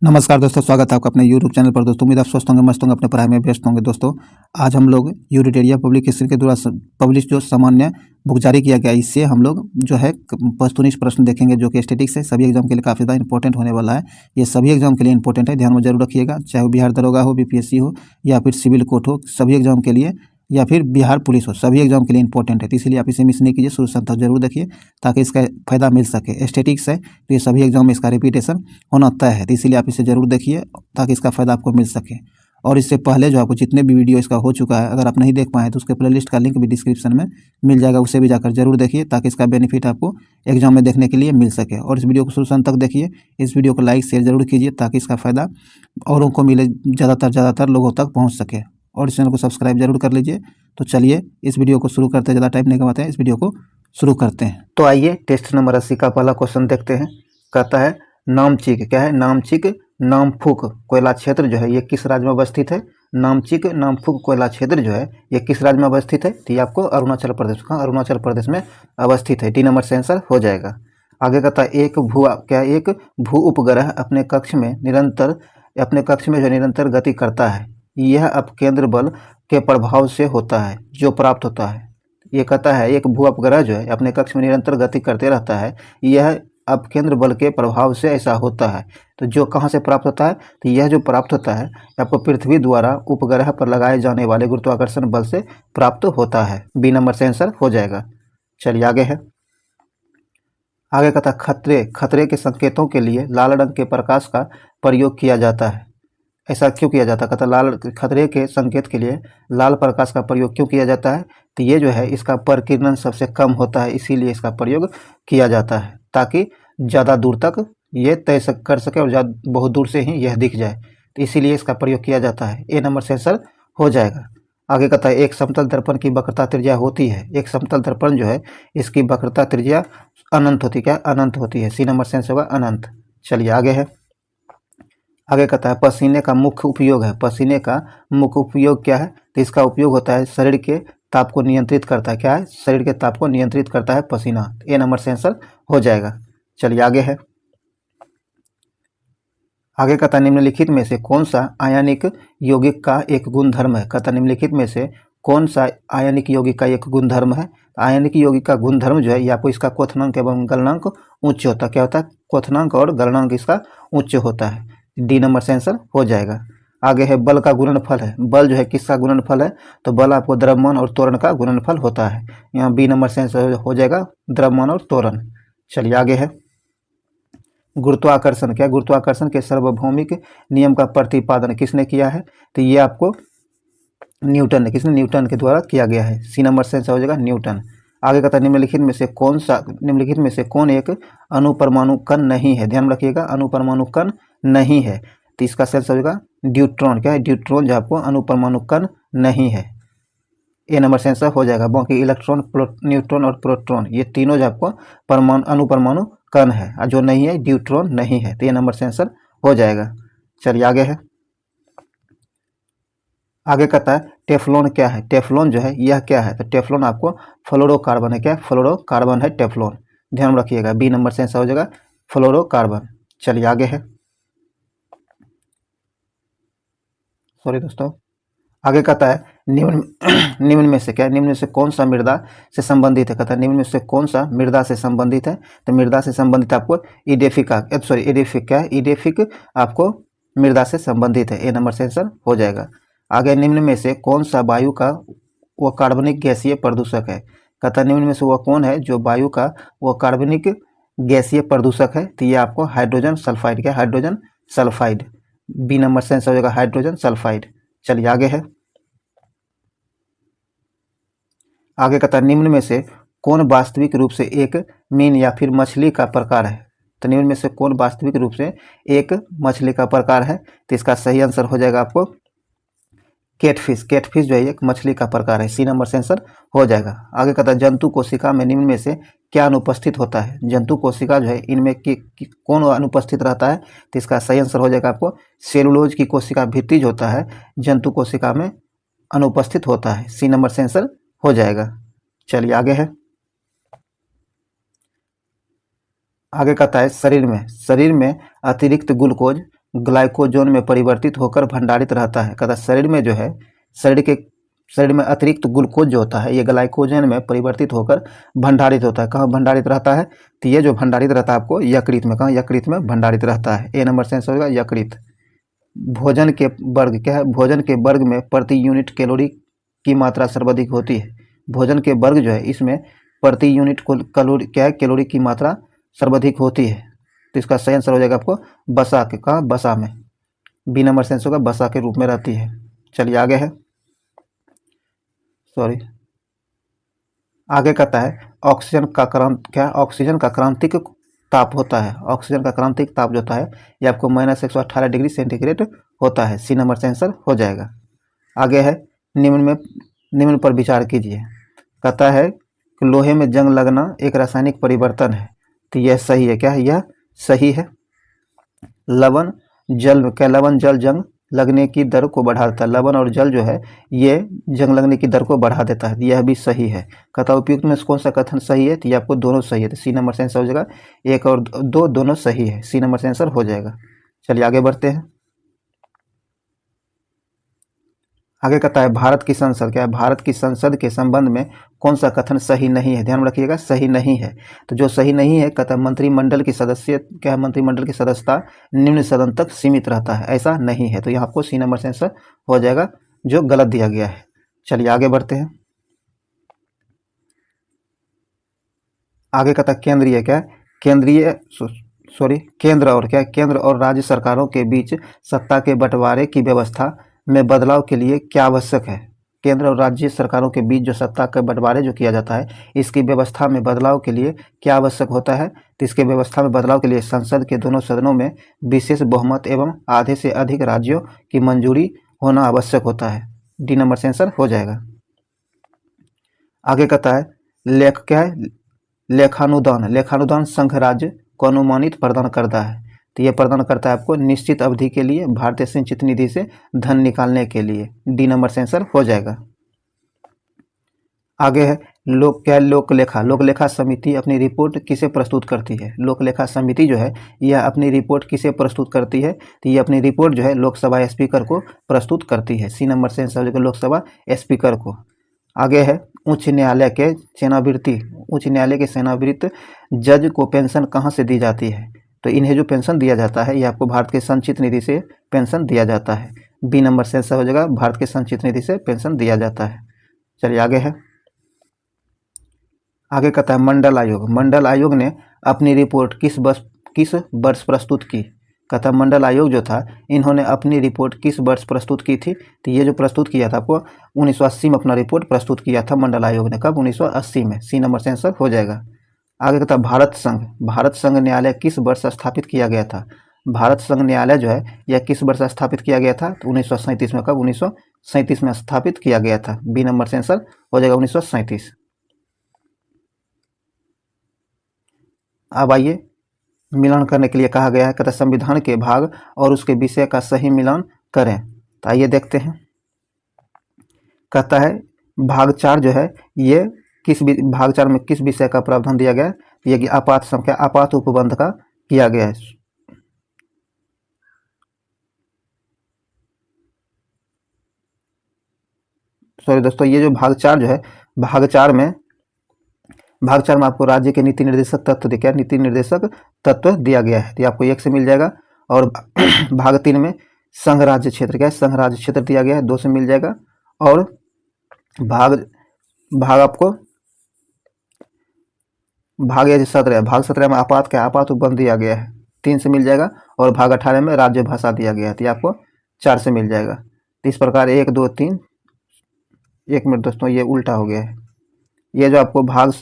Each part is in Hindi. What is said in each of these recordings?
नमस्कार दोस्तों, स्वागत है आपका अपने यूट्यूब चैनल पर। दोस्तों उम्मीद आप स्वस्थ होंगे, मस्त होंगे, अपने पढ़ाई में व्यस्त होंगे। दोस्तों आज हम लोग यूनिटेरिया पब्लिकेशन के द्वारा पब्लिश जो सामान्य बुक जारी किया गया, इससे हम लोग जो है वस्तुनिष्ठ प्रश्न देखेंगे, जो कि स्टैटिक्स है। सभी एग्जाम के लिए काफ़ी ज़्यादा इंपॉर्टेंट होने वाला है। ये सभी एग्जाम के लिए इंपॉर्टेंट है, ध्यान में जरूर रखिएगा। चाहे वो बिहार दरोगा हो, बीपीएससी हो, या फिर सिविल कोर्ट हो, सभी एग्जाम के लिए, या फिर बिहार पुलिस हो, सभी एग्जाम के लिए इंपॉर्टेंट है। तो इसलिए आप इसे मिस नहीं कीजिए, शुरू से अंत तक जरूर देखिए, ताकि इसका फायदा मिल सके। स्टैटिक्स है तो ये सभी एग्जाम में इसका रिपीटेशन होना तय है, तो इसीलिए आप इसे जरूर देखिए ताकि इसका फायदा आपको मिल सके। और इससे पहले जो आपको जितने भी वीडियो इसका हो चुका है, अगर आप नहीं देख पाए तो उसके प्लेलिस्ट का लिंक भी डिस्क्रिप्शन में मिल जाएगा, उसे भी जाकर जरूर देखिए, ताकि इसका बेनिफिट आपको एग्जाम में देखने के लिए मिल सके। और इस वीडियो को शुरू से अंत तक देखिए, इस वीडियो को लाइक शेयर जरूर कीजिए, ताकि इसका फायदा औरों को मिले, ज़्यादातर लोगों तक पहुँच सके। और इस चैनल को सब्सक्राइब जरूर कर लीजिए। तो चलिए इस वीडियो को शुरू करते हैं, ज़्यादा टाइम नहीं गवाते हैं, इस वीडियो को शुरू करते हैं। तो आइए टेस्ट नंबर 80 का पहला क्वेश्चन देखते हैं। कहता है नामचिक, क्या है? नामचिक नामफुक कोयला क्षेत्र जो है ये किस राज्य में अवस्थित है? नामचिक नामफुक कोयला क्षेत्र जो है ये किस राज्य में अवस्थित है? तो ये आपको अरुणाचल प्रदेश का, अरुणाचल प्रदेश में अवस्थित है। डी नंबर से आंसर हो जाएगा। आगे कहता है एक भू उपग्रह अपने कक्ष में जो निरंतर गति करता है, यह अपकेंद्र बल के प्रभाव से होता है जो प्राप्त होता है। ये कहता है एक भू उपग्रह जो है अपने कक्ष में निरंतर गति करते रहता है, यह अपकेंद्र बल के प्रभाव से ऐसा होता है। तो जो कहाँ से प्राप्त होता है? तो यह जो प्राप्त होता है आपको पृथ्वी द्वारा उपग्रह पर लगाए जाने वाले गुरुत्वाकर्षण बल से प्राप्त होता है। बी नंबर से आंसर हो जाएगा। चलिए आगे है। आगे कहता है खतरे के संकेतों के लिए लाल रंग के प्रकाश का प्रयोग किया जाता है। ऐसा क्यों किया जाता है? कहता लाल खतरे के संकेत के लिए लाल प्रकाश का प्रयोग क्यों किया जाता है? तो ये जो है इसका प्रकीर्णन सबसे कम होता है, इसीलिए इसका प्रयोग किया जाता है, ताकि ज़्यादा दूर तक ये तय कर सके और बहुत दूर से ही यह दिख जाए, तो इसीलिए इसका प्रयोग किया जाता है। ए नंबर से आंसर हो जाएगा। आगे कहता है एक समतल दर्पण की वक्रता त्रिज्या होती है। एक समतल दर्पण जो है इसकी वक्रता त्रिज्या अनंत होती है। क्या? अनंत होती है। सी नंबर से आंसर होगा अनंत। चलिए आगे है। आगे कहता है पसीने का मुख्य उपयोग है। पसीने का मुख्य उपयोग क्या है? तो इसका उपयोग होता है शरीर के ताप को नियंत्रित करता है। क्या है? शरीर के ताप को नियंत्रित करता है पसीना। ए नंबर से आंसर हो जाएगा। चलिए आगे है। आगे कहता निम्नलिखित में से कौन सा आयनिक यौगिक का एक गुणधर्म है? कहता निम्नलिखित में से कौन सा आयनिक यौगिक का एक गुणधर्म है? आयनिक यौगिक का गुणधर्म जो है या आपको इसका क्वथनांक एवं गलनांक उच्च होता है। क्या होता है? क्वथनांक और गलनांक इसका उच्च होता है। डी नंबर से आंसर हो जाएगा। आगे है बल का गुणनफल है। बल जो है किसका गुणनफल है? तो बल आपको द्रव्यमान और त्वरण का गुणनफल होता है। यहाँ बी नंबर से आंसर हो जाएगा द्रव्यमान और त्वरण। चलिए आगे है। गुरुत्वाकर्षण, क्या? गुरुत्वाकर्षण के सार्वभौमिक नियम का प्रतिपादन किसने किया है? तो ये आपको न्यूटन ने, किसने? न्यूटन के द्वारा किया गया है। सी नंबर से आंसर हो जाएगा न्यूटन। आगे कहता है निम्नलिखित में से कौन एक अणुपरमाणु कण नहीं है? ध्यान रखिएगा, अणुपरमाणु कण नहीं है, तो इसका आंसर हो जाएगा ड्यूट्रॉन। क्या है? ड्यूट्रॉन जो आपको अणुपरमाणु कण नहीं है। ए नंबर से आंसर हो जाएगा। बाकी इलेक्ट्रॉन, न्यूट्रॉन और प्रोटॉन ये तीनों जो आपको अणुपरमाणु कण है, और जो नहीं है ड्यूट्रॉन नहीं है, तो ए नंबर से आंसर हो जाएगा। चलिए आगे है। आगे कहता है टेफ्लॉन क्या है? टेफ्लॉन जो है यह क्या है? तो टेफ्लॉन आपको फ्लोरोकार्बन है। क्या? फ्लोरोकार्बन है टेफ्लॉन। ध्यान रखिएगा, बी नंबर से आंसर हो जाएगा फ्लोरोकार्बन। चलिए आगे है। सॉरी दोस्तों। आगे कहता है निम्न में से क्या? निम्न में से कौन सा मृदा से संबंधित है? कहता है निम्न में से कौन सा मृदा से संबंधित है? तो मृदा से संबंधित आपको एडेफिक क्या है? एडेफिक आपको मृदा से संबंधित है। ए नंबर से आंसर हो जाएगा। आगे निम्न में से कौन सा वायु का वह कार्बनिक गैसीय प्रदूषक है? कहता है निम्न में से वह कौन है जो वायु का वह कार्बनिक गैसीय प्रदूषक है? तो ये आपको हाइड्रोजन सल्फाइड। क्या? Hydrogen sulphide. बी नंबर से आंसर हो जाएगा हाइड्रोजन सल्फाइड। चलिए आगे है। आगे कहता है निम्न में से कौन वास्तविक रूप से एक मीन या फिर मछली का प्रकार है? तो निम्न में से कौन वास्तविक रूप से एक मछली का प्रकार है? तो इसका सही आंसर हो जाएगा आपको कैटफिश। कैटफिश जो है एक मछली का प्रकार है। सी नंबर से आंसर हो जाएगा। आगे कहता है जंतु कोशिका में निम्न में से क्या अनुपस्थित होता है? जंतु कोशिका जो है इनमें कौन अनुपस्थित रहता है? तो इसका सही आंसर हो जाएगा आपको सेलुलोज की कोशिका भित्ति जो होता है जंतु कोशिका में अनुपस्थित होता है। सी नंबर से आंसर हो जाएगा। चलिए आगे है। आगे कहता है शरीर में अतिरिक्त ग्लूकोज ग्लाइकोजन में परिवर्तित होकर भंडारित रहता है। कहता शरीर में जो है, शरीर में अतिरिक्त ग्लूकोज जो होता है ये ग्लाइकोजन में परिवर्तित होकर भंडारित होता है। कहाँ भंडारित रहता है? तो ये जो भंडारित रहता है आपको यकृत में, कहाँ यकृत में भंडारित रहता है। ए नंबर से आंसर होगा यकृत। भोजन के वर्ग क्या है? भोजन के वर्ग में प्रति यूनिट कैलोरी की मात्रा सर्वाधिक होती है। भोजन के वर्ग जो है इसमें प्रति यूनिट कैलोरी क्या है? कैलोरी की मात्रा सर्वाधिक होती है। तो इसका सही आंसर हो जाएगा आपको बसा के, कहाँ? बसा में। बी नंबर से आंसर होगा बसा के रूप में रहती है। चलिए आगे है, सॉरी आगे कहता है ऑक्सीजन का क्रांतिक ताप होता है। ऑक्सीजन का क्रांतिक ताप जो होता है ये आपको -118 डिग्री सेंटीग्रेड होता है। सी नंबर से आंसर हो जाएगा। आगे है निम्न पर विचार कीजिए। कहता है कि लोहे में जंग लगना एक रासायनिक परिवर्तन है। तो यह सही है। क्या है? यह सही है। लवण जल जंग लगने की दर को बढ़ा देता है। लवण और जल जो है ये जंग लगने की दर को बढ़ा देता है। यह भी सही है। कहता उपयुक्त में कौन सा कथन सही है? तो ये आपको दोनों सही है। तो सी नंबर से आंसर हो जाएगा। 1 और 2 दोनों सही है। सी नंबर से आंसर हो जाएगा। चलिए आगे बढ़ते हैं। आगे कहता है भारत की संसद क्या है? भारत की संसद के संबंध में कौन सा कथन सही नहीं है? ध्यान रखिएगा, सही नहीं है। तो जो सही नहीं है कहता है मंत्रिमंडल की सदस्य क्या है? मंत्रिमंडल की सदस्यता निम्न सदन तक सीमित रहता है। ऐसा नहीं है। तो यहाँ आपको सी नंबर से आंसर हो जाएगा जो गलत दिया गया है। चलिए आगे बढ़ते हैं। आगे कहता है केंद्रीय क्या है? केंद्र और राज्य सरकारों के बीच सत्ता के बंटवारे की व्यवस्था में बदलाव के लिए क्या आवश्यक है? केंद्र और राज्य सरकारों के बीच जो सत्ता का बंटवारे जो किया जाता है इसकी व्यवस्था में बदलाव के लिए क्या आवश्यक होता है? तो इसके व्यवस्था में बदलाव के लिए संसद के दोनों सदनों में विशेष बहुमत एवं आधे से अधिक राज्यों की मंजूरी होना आवश्यक होता है। डी नंबर से आंसर हो जाएगा। आगे कहता है लेखानुदान संघ राज्य को अनुमानित प्रदान करता है। तो ये प्रदान करता है आपको निश्चित अवधि के लिए भारतीय संचित निधि से धन निकालने के लिए। डी नंबर से आंसर हो जाएगा। आगे है लोकलेखा समिति अपनी रिपोर्ट किसे प्रस्तुत करती है? लोकलेखा समिति जो है यह अपनी रिपोर्ट किसे प्रस्तुत करती है? तो ये अपनी रिपोर्ट जो है लोकसभा स्पीकर को प्रस्तुत करती है। सी नंबर से आंसर हो जाएगा लोकसभा स्पीकर को। आगे है उच्च न्यायालय के सेवानिवृत्त जज को पेंशन कहाँ से दी जाती है? तो इन्हें जो पेंशन दिया जाता है ये आपको भारत के संचित निधि से पेंशन दिया जाता है। बी नंबर से आंसर हो जाएगा भारत के संचित निधि से पेंशन दिया जाता है। चलिए आगे है, आगे कहता है मंडल आयोग ने अपनी रिपोर्ट किस वर्ष प्रस्तुत की? कहता मंडल आयोग जो था इन्होंने अपनी रिपोर्ट किस वर्ष प्रस्तुत की थी? तो ये जो प्रस्तुत किया था आपको 1980 में अपना रिपोर्ट प्रस्तुत किया था मंडल आयोग ने। कब? 1980 में। सी नंबर से आंसर हो जाएगा। आगे कहता भारत संघ न्यायालय किस वर्ष स्थापित किया गया था? भारत संघ न्यायालय जो है यह किस वर्ष स्थापित किया गया था? तो 1937 में। कब? 1937 में स्थापित किया गया था। बी नंबर से आंसर हो जाएगा 1937। अब आइए मिलान करने के लिए कहा गया है। कहता संविधान के भाग और उसके विषय का सही मिलान करें। तो आइए देखते हैं। कहता है भाग 4 जो है ये भाग 4 में किस विषय का प्रावधान दिया गया है? ये कि आपात उपबंध का किया गया है। सॉरी दोस्तों, ये जो भाग 4 जो है भाग 4 में आपको राज्य के नीति निर्देशक तत्व दिया गया है। तो ये आपको 1 से मिल जाएगा। और भाग 3 में संघ राज्य क्षेत्र दिया गया है, 2 से मिल जाएगा। और भाग 17 में आपात उपबंध दिया गया है, 3 से मिल जाएगा। और भाग 18 में राज्य भाषा दिया गया है, तो ये आपको 4 से मिल जाएगा। तो इस प्रकार 1 2 3 1 मिनट दोस्तों, ये उल्टा हो गया है। ये जो आपको भाग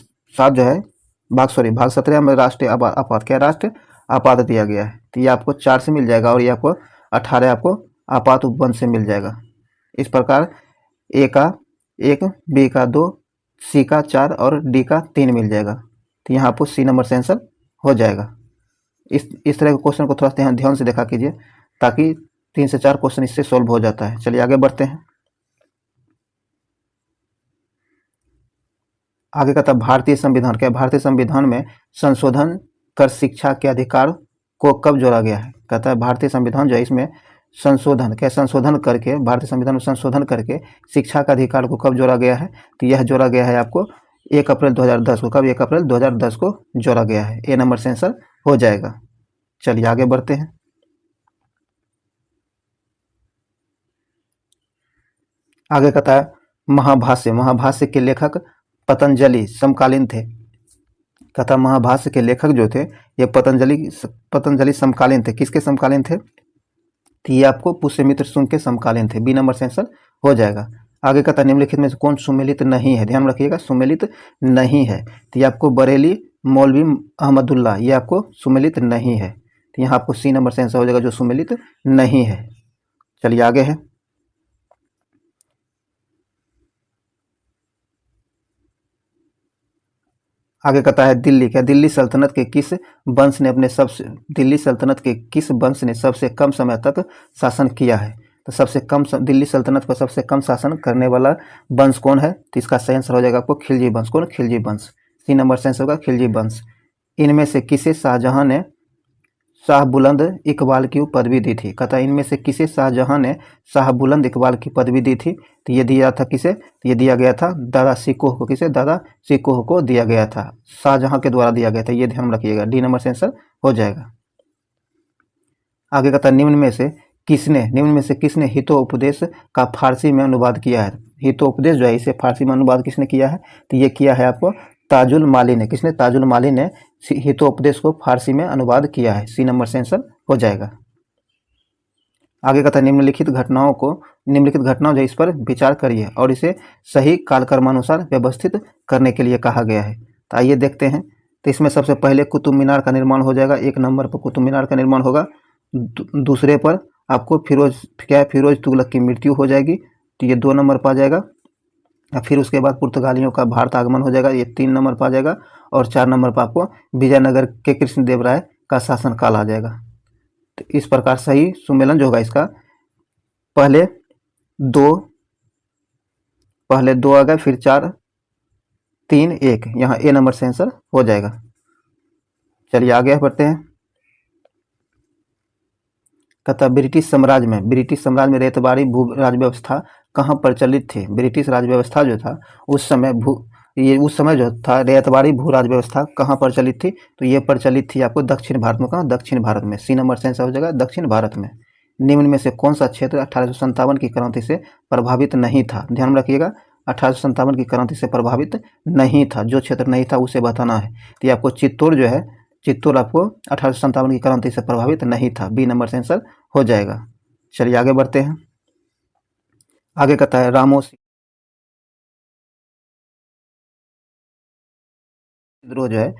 17 में राष्ट्रीय आपात दिया गया है, तो ये आपको 4 से मिल जाएगा। और ये आपको 18 आपको आपात उपबंध से मिल जाएगा। इस प्रकार ए का 1, बी का 2, सी का 4 और डी का 3 मिल जाएगा। तो यहाँ आपको सी नंबर से आंसर हो जाएगा। इस तरह के क्वेश्चन को थोड़ा ध्यान से देखा कीजिए, ताकि 3 से 4 क्वेश्चन इससे सॉल्व हो जाता है। चलिए आगे बढ़ते हैं। आगे कहता है भारतीय संविधान में संशोधन कर शिक्षा के अधिकार को कब जोड़ा गया है? कहता है भारतीय संविधान जो है इसमें संशोधन करके, भारतीय संविधान में संशोधन करके शिक्षा का अधिकार को कब जोड़ा गया है? तो यह जोड़ा गया है आपको 1 अप्रैल 2010 को। कब? 1 अप्रैल 2010 को जोड़ा गया है। ए नंबर से आंसर हो जाएगा। चलिए आगे बढ़ते हैं। आगे कहता है महाभाष्य के लेखक पतंजलि समकालीन थे। कहता महाभाष्य के लेखक जो थे ये पतंजलि समकालीन थे। किसके समकालीन थे? तो ये आपको पुष्यमित्र शुंग के समकालीन थे। बी नंबर से आंसर हो जाएगा। आगे कहता निम्नलिखित में से कौन सुमेलित नहीं है? ध्यान रखिएगा, सुमेलित नहीं है। तो ये आपको बरेली मौलवी अहमदुल्ला, ये आपको सुमेलित नहीं है। तो यहाँ आपको सी नंबर से आंसर हो जाएगा, जो सुमेलित नहीं है। चलिए आगे है। आगे कहता है दिल्ली सल्तनत के किस वंश ने सबसे कम समय तक शासन किया है? तो सबसे कम दिल्ली सल्तनत पर सबसे कम शासन करने वाला वंश कौन है? तो इसका सही आंसर हो जाएगा आपको खिलजी वंश। कौन? खिलजी वंश। सी नंबर से आंसर होगा खिलजी वंश। इनमें से किसे शाहजहां ने शाह बुलंद इकबाल की पदवी दी थी? कहता है इनमें से किसे शाहजहां ने शाह बुलंद इकबाल की पदवी दी थी? तो ये दिया था किसे? तो ये दिया गया था दादा शिकोह को। किसे? दादा शिकोह को दिया गया था, शाहजहां के द्वारा दिया गया था। ये ध्यान रखिएगा, डी नंबर से आंसर हो जाएगा। आगे कहता है निम्न में से किसने हितोपदेश का फारसी में अनुवाद किया है? हितोपदेश जो है इसे फारसी में अनुवाद किसने किया है? तो ये किया है आपको ताजुल माली ने। किसने? ताजुल माली ने हितोपदेश को फारसी में अनुवाद किया है। सी नंबर से आंसर हो जाएगा। आगे कहता है निम्नलिखित घटनाओं जो इस पर विचार करिए और इसे सही कालक्रमानुसार व्यवस्थित करने के लिए कहा गया है। तो आइए देखते हैं। तो इसमें सबसे पहले कुतुब मीनार का निर्माण हो जाएगा। 1 नंबर पर कुतुब मीनार का निर्माण होगा। दूसरे पर आपको फिरोज तुगलक की मृत्यु हो जाएगी। तो ये 2 नंबर पर आ जाएगा। फिर उसके बाद पुर्तगालियों का भारत आगमन हो जाएगा, ये 3 नंबर पर आ जाएगा। और 4 नंबर पर आपको विजयनगर के कृष्णदेव राय का शासनकाल आ जाएगा। तो इस प्रकार सही सुमेलन जो होगा इसका पहले दो आ गए, फिर 4 3 1, यहाँ ए नंबर से आंसर हो जाएगा। चलिए आगे बढ़ते हैं। कहता ब्रिटिश साम्राज्य में रेतबारी भू राज व्यवस्था कहाँ प्रचलित थी? ब्रिटिश राज व्यवस्था जो था उस समय जो था रेतबारी भू राज व्यवस्था कहाँ प्रचलित थी? तो ये प्रचलित थी आपको दक्षिण भारत में। कहाँ? दक्षिण भारत में। सी नंबर से आंसर हो जाएगा दक्षिण भारत में। निम्न में से कौन सा क्षेत्र 1857 की क्रांति से प्रभावित नहीं था? ध्यान रखिएगा, 1857 की क्रांति से प्रभावित नहीं था। जो क्षेत्र नहीं था उसे बताना है। तो ये आपको चित्तौड़ आपको 1857 की क्रांति से प्रभावित नहीं था। बी नंबर से आंसर हो जाएगा। चलिए आगे बढ़ते हैं। आगे कहता है रामोसी विद्रोह जो है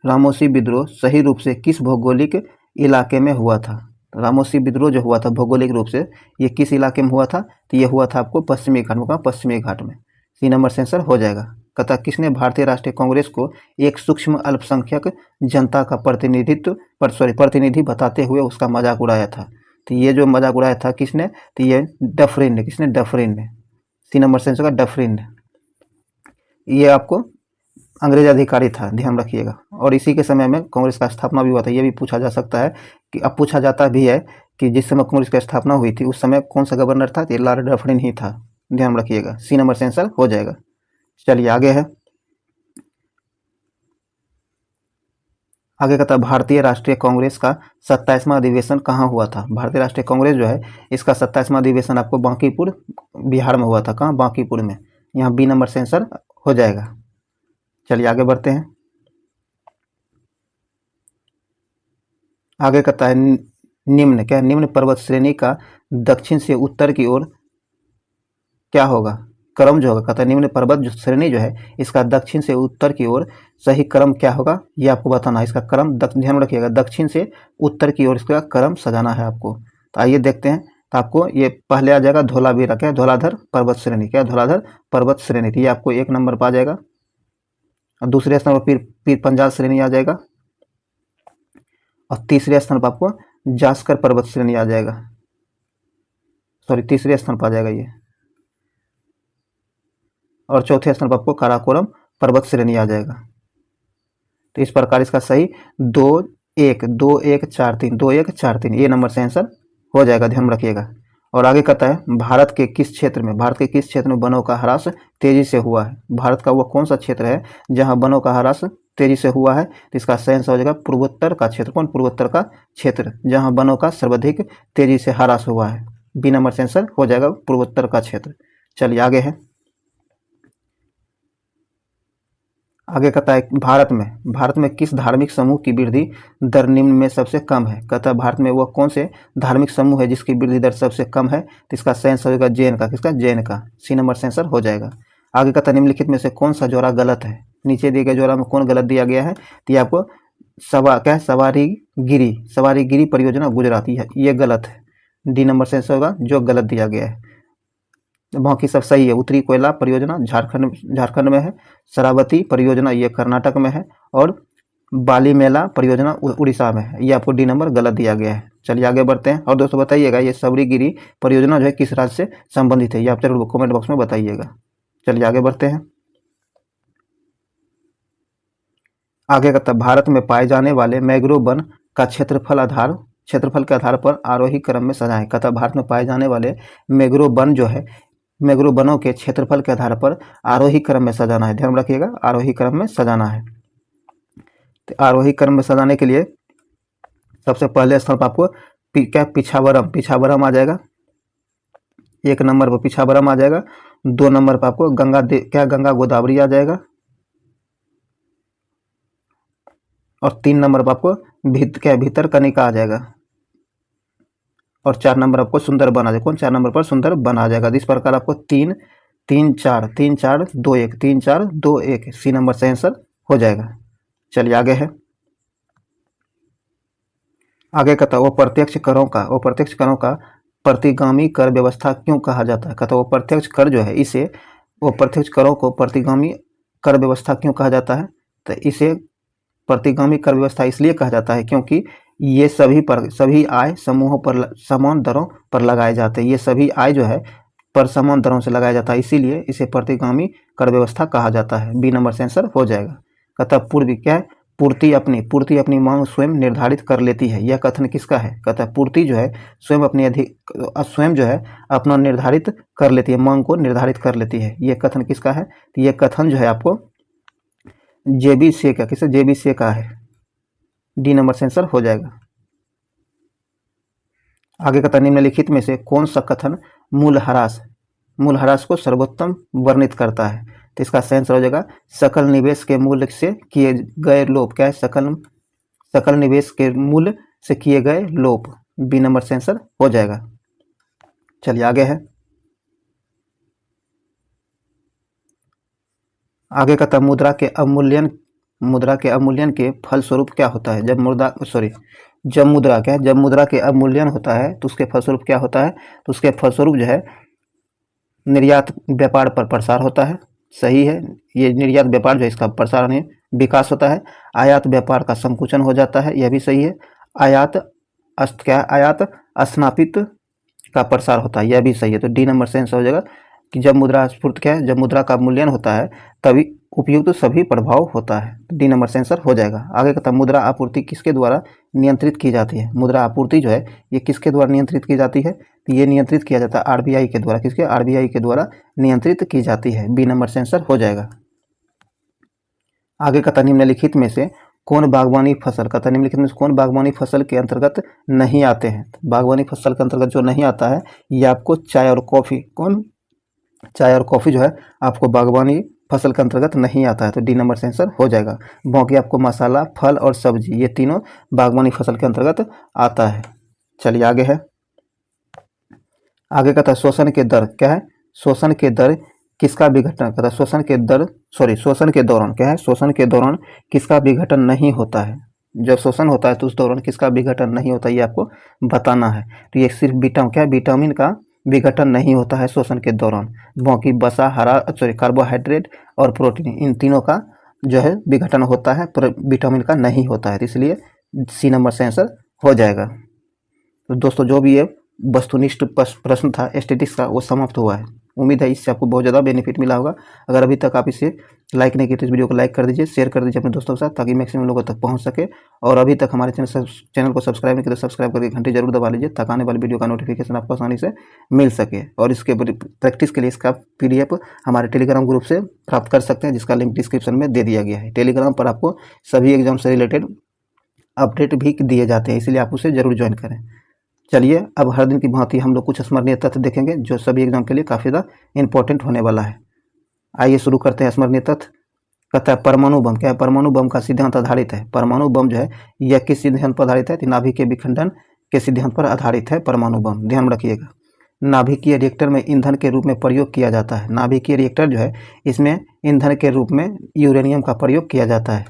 रामोसी विद्रोह सही रूप से किस भौगोलिक इलाके में हुआ था? रामोसी विद्रोह जो हुआ था भौगोलिक रूप से ये किस इलाके में हुआ था? तो ये हुआ था आपको पश्चिमी घाट में। कहाँ? पश्चिमी घाट में। सी नंबर से आंसर हो जाएगा। कहता किसने भारतीय राष्ट्रीय कांग्रेस को एक सूक्ष्म अल्पसंख्यक जनता का प्रतिनिधि बताते हुए उसका मजाक उड़ाया था? तो ये जो मजाक उड़ाया था किसने? तो ये डफरिन ने। किसने? डफरिन ने। सी नंबर से आंसर होगा डफरिन ने। ये आपको अंग्रेज अधिकारी था, ध्यान रखिएगा। और इसी के समय में कांग्रेस का स्थापना भी हुआ था। ये भी पूछा जा सकता है कि अब पूछा जाता भी है कि जिस समय कांग्रेस की स्थापना हुई थी उस समय कौन सा गवर्नर था? ये लॉर्ड डफरिन ही था। ध्यान रखिएगा, सी नंबर से आंसर हो जाएगा। चलिए आगे है। आगे कहता है भारतीय राष्ट्रीय कांग्रेस का 27वां अधिवेशन कहाँ हुआ था? भारतीय राष्ट्रीय कांग्रेस जो है इसका 27वां अधिवेशन आपको बांकीपुर बिहार में हुआ था। कहाँ? बांकीपुर में। यहाँ बी नंबर से आंसर हो जाएगा। चलिए आगे बढ़ते हैं। आगे कहता है निम्न पर्वत श्रेणी का दक्षिण से उत्तर की ओर क्या होगा? क्रम जो होगा। कहता है निम्न पर्वत जो श्रेणी जो है इसका दक्षिण से उत्तर की ओर सही क्रम क्या होगा? ये आपको बताना है। इसका क्रम ध्यान रखिएगा, दक्षिण से उत्तर की ओर इसका क्रम सजाना है आपको। तो आइए देखते हैं। तो आपको ये पहले आ जाएगा धौलावीरा। क्या? धौलाधर पर्वत श्रेणी। क्या? धौलाधर पर्वत श्रेणी। तो ये आपको 1 नंबर पर आ जाएगा। और दूसरे स्थान पर पीर पंजाल श्रेणी आ जाएगा। और तीसरे स्थान पर आपको जास्कर पर्वत श्रेणी आ जाएगा। सॉरी, तीसरे स्थान पर आ जाएगा ये। और चौथे स्थान पर आपको काराकोरम पर्वत श्रेणी आ जाएगा। तो इस प्रकार इसका सही 2 1 2 1 4 3 2 1 4 3 ये नंबर से आंसर हो जाएगा, ध्यान रखिएगा। और आगे कहता है भारत के किस क्षेत्र में वनों का ह्रास तेजी से हुआ है। भारत का वो कौन सा क्षेत्र है जहां वनों का ह्रास तेजी से हुआ है, तो इसका सही आंसर हो जाएगा पूर्वोत्तर का क्षेत्र। कौन? पूर्वोत्तर का क्षेत्र जहां वनों का सर्वाधिक तेजी से ह्रास हुआ है। बी नंबर से आंसर हो जाएगा पूर्वोत्तर का क्षेत्र। चलिए आगे है, आगे कहता है भारत में किस धार्मिक समूह की वृद्धि दर निम्न में सबसे कम है। कहता है भारत में वह कौन से धार्मिक समूह है जिसकी वृद्धि दर सबसे कम है, तो इसका सही आंसर होगा जैन का। किसका? जैन का। सी नंबर से आंसर हो जाएगा। आगे कहता है निम्नलिखित में से कौन सा जोड़ा गलत है। नीचे दिए गए जोड़ा में कौन गलत दिया गया है, तो ये आपको सवारी गिरी परियोजना गुजरात, ये गलत है। डी नंबर से आंसर होगा जो गलत दिया गया है। बाकी सब सही है। उत्तरी कोयला परियोजना झारखंड में है, शरावती परियोजना ये कर्नाटक में है, और बाली मेला परियोजना उड़ीसा में है। ये आपको डी नंबर गलत दिया गया है। चलिए आगे बढ़ते हैं। और दोस्तों बताइएगा ये सबरीगिरी परियोजना जो है किस राज्य से संबंधित है, ये आप जरूर कमेंट बॉक्स में बताइएगा। चलिए आगे बढ़ते हैं। आगे कहता है भारत में पाए जाने वाले मैंग्रोव वन का क्षेत्रफल के आधार पर आरोही क्रम में सजाएं। कहता है भारत में पाए जाने वाले मैंग्रोव वन जो है, मैंग्रोव वनों के क्षेत्रफल के आधार पर आरोही क्रम में सजाना है। ध्यान रखिएगा, आरोही क्रम में सजाना है। तो आरोही क्रम में सजाने के लिए सबसे पहले स्थल पर आपको पिछावरम आ जाएगा। 1 नंबर पर पिछावरम आ जाएगा। 2 नंबर पर आपको गंगा गोदावरी आ जाएगा। और 3 नंबर पर आपको भीतरकनिका आ जाएगा। और 4 नंबर आपको सुंदरबन आ जाएगा। कौन? 4 नंबर पर सुंदरबन आ जाएगा। इस प्रकार आपको 3 3 4 3 4 2 1 3 4 2 1 सी नंबर से आंसर हो जाएगा। चलिए आगे है। आगे कहता है वो प्रत्यक्ष करों का प्रतिगामी कर व्यवस्था क्यों कहा जाता है। कहता है वो प्रत्यक्ष कर जो है इसे, वो प्रत्यक्ष करों को प्रतिगामी कर व्यवस्था क्यों कहा जाता है, तो इसे प्रतिगामी कर व्यवस्था इसलिए कहा जाता है क्योंकि ये सभी आय समूहों पर समान दरों पर लगाए जाते हैं। ये सभी आय जो है पर समान दरों से लगाया जाता है, इसीलिए इसे प्रतिगामी कर व्यवस्था कहा जाता है। बी नंबर से आंसर हो जाएगा। कहता पूर्ति अपनी मांग स्वयं निर्धारित कर लेती है। यह कथन किसका है। कहता है पूर्ति जो है स्वयं जो है अपना निर्धारित कर लेती है, मांग को निर्धारित कर लेती है। यह कथन किसका है, तो यह कथन जो है आपको जेबी से का है। डी नंबर से आंसर हो जाएगा। आगे कहता निम्नलिखित में से कौन सा कथन मूल्यह्रास को सर्वोत्तम वर्णित करता है, तो इसका सही आंसर हो जाएगा सकल निवेश के मूल्य से किए गए लोप। क्या है? सकल निवेश के मूल्य से किए गए लोप। बी नंबर से आंसर हो जाएगा। चलिए आगे है। आगे कहता मुद्रा के अवमूल्यन के फलस्वरूप क्या होता है। जब मुद्रा के अवमूल्यन होता है तो उसके फलस्वरूप क्या होता है, तो उसके फलस्वरूप जो है निर्यात व्यापार पर प्रसार होता है। सही है, ये निर्यात व्यापार जो है इसका प्रसार नहीं विकास होता है। आयात व्यापार का संकुचन हो जाता है, यह भी सही है। आयात अस्नापित का प्रसार होता है, यह भी सही है। तो डी नंबर से आंसर हो जाएगा कि जब मुद्रा का मूल्यन होता है तभी उपयुक्त सभी प्रभाव होता है। डी नंबर से आंसर हो जाएगा। आगे कहता है मुद्रा आपूर्ति किसके द्वारा नियंत्रित की जाती है। मुद्रा आपूर्ति जो है ये किसके द्वारा नियंत्रित की जाती है, तो ये नियंत्रित किया जाता है आरबीआई के द्वारा। किसके? आरबीआई के द्वारा नियंत्रित की जाती है। बी नंबर से आंसर हो जाएगा। आगे कहता निम्नलिखित में से कौन बागवानी फसल के अंतर्गत नहीं आते हैं। बागवानी फसल के अंतर्गत जो नहीं आता है ये आपको चाय और कॉफ़ी जो है आपको बागवानी फसल के अंतर्गत नहीं आता है। तो डी नंबर से आंसर हो जाएगा। बाकी आपको मसाला, फल और सब्जी ये तीनों बागवानी फसल के अंतर्गत आता है। चलिए आगे है। आगे कहता है शोषण के दर क्या है, शोषण के दर किसका विघटन। कहता है शोषण के दौरान क्या है, शोषण के दौरान किसका विघटन नहीं होता है। जब शोषण होता है तो उस दौरान किसका विघटन नहीं होता, ये आपको बताना है। तो ये सिर्फ विटामिन का विघटन नहीं होता है शोषण के दौरान। बाकी कार्बोहाइड्रेट और प्रोटीन इन तीनों का जो है विघटन होता है, पर विटामिन का नहीं होता है। तो इसलिए सी नंबर से आंसर हो जाएगा। तो दोस्तों जो भी ये वस्तुनिष्ठ प्रश्न था स्टैटिस्टिक्स का वो समाप्त हुआ है। उम्मीद है इससे आपको बहुत ज़्यादा बेनिफिट मिला होगा। अगर अभी तक आप इसे लाइक नहीं किए तो इस वीडियो को लाइक कर दीजिए, शेयर कर दीजिए अपने दोस्तों के साथ, ताकि मैक्सिमम लोगों तक पहुंच सके। और अभी तक हमारे चैनल को सब्सक्राइब नहीं किया तो सब्सक्राइब करके घंटी जरूर दबा लीजिए, ताकि आने वाली वीडियो का नोटिफिकेशन आपको आसानी से मिल सके। और इसके प्रैक्टिस के लिए इसका PDF हमारे टेलीग्राम ग्रुप से प्राप्त कर सकते हैं, जिसका लिंक डिस्क्रिप्शन में दे दिया गया है। टेलीग्राम पर आपको सभी एग्जाम से रिलेटेड अपडेट भी दिए जाते हैं, इसलिए आप उसे जरूर ज्वाइन करें। चलिए अब हर दिन की भांति हम लोग कुछ स्मरणीय तथ्य देखेंगे, जो सभी एग्जाम के लिए काफ़ी ज़्यादा इंपॉर्टेंट होने वाला है। आइए शुरू करते हैं स्मरणीय तथ्य। कहता है परमाणु बम। क्या है? परमाणु बम का सिद्धांत आधारित है। परमाणु बम जो है यह किस सिद्धांत पर आधारित है? नाभिक के विखंडन के सिद्धांत पर आधारित है परमाणु बम। ध्यान रखिएगा। नाभिकीय रिएक्टर में ईंधन के रूप में प्रयोग किया जाता है। नाभिकीय रिएक्टर जो है इसमें ईंधन के रूप में यूरेनियम का प्रयोग किया जाता है।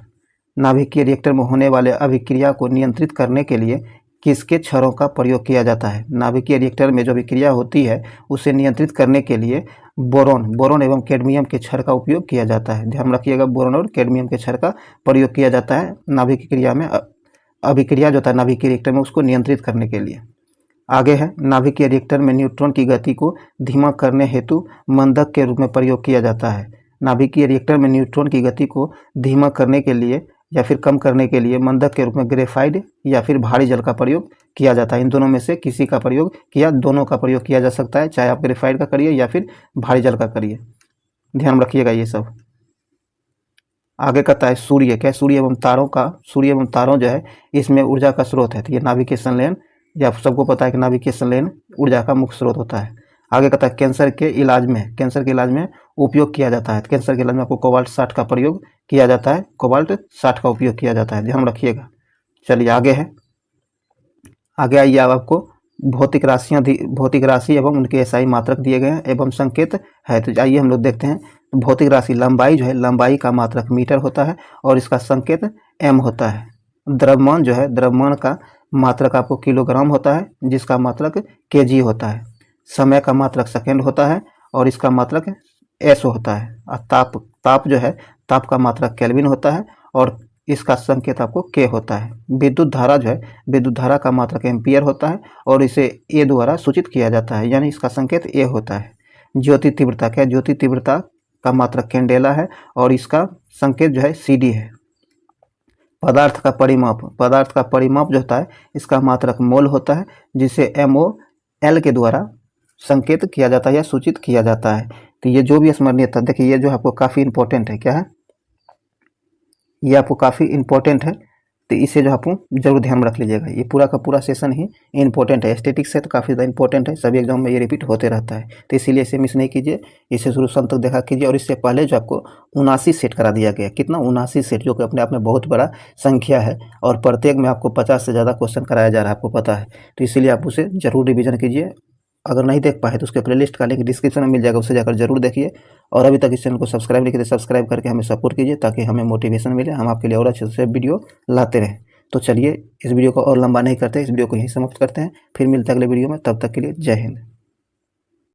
नाभिकीय रिएक्टर में होने वाले अभिक्रिया को नियंत्रित करने के लिए किसके क्षारों का प्रयोग किया जाता है? नाभिकीय रिएक्टर में जो अभिक्रिया होती है उसे नियंत्रित करने के लिए बोरोन एवं कैडमियम के क्षार का उपयोग किया जाता है। ध्यान रखिएगा, बोरोन और कैडमियम के क्षार का प्रयोग किया जाता है नाभिकीय क्रिया में। अभिक्रिया जो होता है नाभिकीय रिएक्टर में, उसको नियंत्रित करने के लिए। आगे है, नाभिकीय रिएक्टर में न्यूट्रॉन की गति को धीमा करने हेतु मंदक के रूप में प्रयोग किया जाता है। नाभिकीय रिएक्टर में न्यूट्रॉन की गति को धीमा करने के लिए या फिर कम करने के लिए मंदक के रूप में ग्रेफाइट या फिर भारी जल का प्रयोग किया जाता है। इन दोनों में से किसी का प्रयोग किया, दोनों का प्रयोग किया जा सकता है, चाहे आप ग्रेफाइट का करिए या फिर भारी जल का करिए। ध्यान रखिएगा ये सब। आगे कहता है सूर्य। क्या? सूर्य एवं तारों जो है इसमें ऊर्जा का स्रोत है। तो ये नाभिकीय संलयन, या सबको पता है कि नाभिकीय संलयन ऊर्जा का मुख्य स्रोत होता है। आगे कहता है कैंसर के इलाज में उपयोग किया जाता है। कैंसर के इलाज में आपको कोबाल्ट 60 का प्रयोग किया जाता है। कोबाल्ट 60 का उपयोग किया जाता है, ध्यान रखिएगा। चलिए आगे है, आगे आइए। अब आपको भौतिक राशि एवं उनके SI मात्रक दिए गए हैं एवं संकेत है। तो आइए हम लोग देखते हैं। भौतिक राशि लंबाई जो है, लंबाई का मात्रक मीटर होता है और इसका संकेत m होता है। द्रव्यमान जो है, द्रव्यमान का मात्रक आपको किलोग्राम होता है, जिसका मात्रक kg होता है। समय का मात्रक सेकेंड होता है और इसका मात्रक S होता है। और ताप जो है, ताप का मात्रक केल्विन होता है और इसका संकेत आपको K होता है। विद्युत धारा जो है, विद्युत धारा का मात्रक एम्पियर होता है और इसे A द्वारा सूचित किया जाता है, यानी इसका संकेत A होता है। ज्योति तीव्रता। क्या? ज्योति तीव्रता का मात्रक कैंडेला है और इसका संकेत जो है CD है। पदार्थ का परिमाप जो होता है इसका मात्रक मोल होता है, जिसे MOL के द्वारा संकेत किया जाता है या सूचित किया जाता है। तो ये जो भी स्मरणीय था, देखिए ये जो आपको काफ़ी इंपॉर्टेंट है। क्या है? ये आपको काफ़ी इंपॉर्टेंट है, तो इसे जो आपको जरूर ध्यान में रख लीजिएगा। ये पूरा का पूरा सेशन ही इंपॉर्टेंट है। स्टैटिक्स है तो काफ़ी ज़्यादा इंपॉर्टेंट है, सभी एग्जाम में ये रिपीट होते रहता है, तो इसीलिए इसे मिस नहीं कीजिए, इसे शुरू से अंत तक देखा कीजिए। और इससे पहले जो आपको 79 सेट करा दिया गया, कितना? 79 सेट, जो कि अपने आप में बहुत बड़ा संख्या है और प्रत्येक में आपको 50 से ज़्यादा क्वेश्चन कराया जा रहा है, आपको पता है। तो इसीलिए आप उसे जरूर रिविजन कीजिए। अगर नहीं देख पाए तो उसके प्लेलिस्ट का लिंक डिस्क्रिप्शन में मिल जाएगा, उससे जाकर जरूर देखिए। और अभी तक इस चैनल को सब्सक्राइब नहीं किया तो सब्सक्राइब करके हमें सपोर्ट कीजिए, ताकि हमें मोटिवेशन मिले, हम आपके लिए और अच्छे से वीडियो लाते रहें। तो चलिए इस वीडियो को और लंबा नहीं करते, इस वीडियो को यहीं समाप्त करते हैं। फिर मिलते हैं अगले वीडियो में, तब तक के लिए जय हिंद।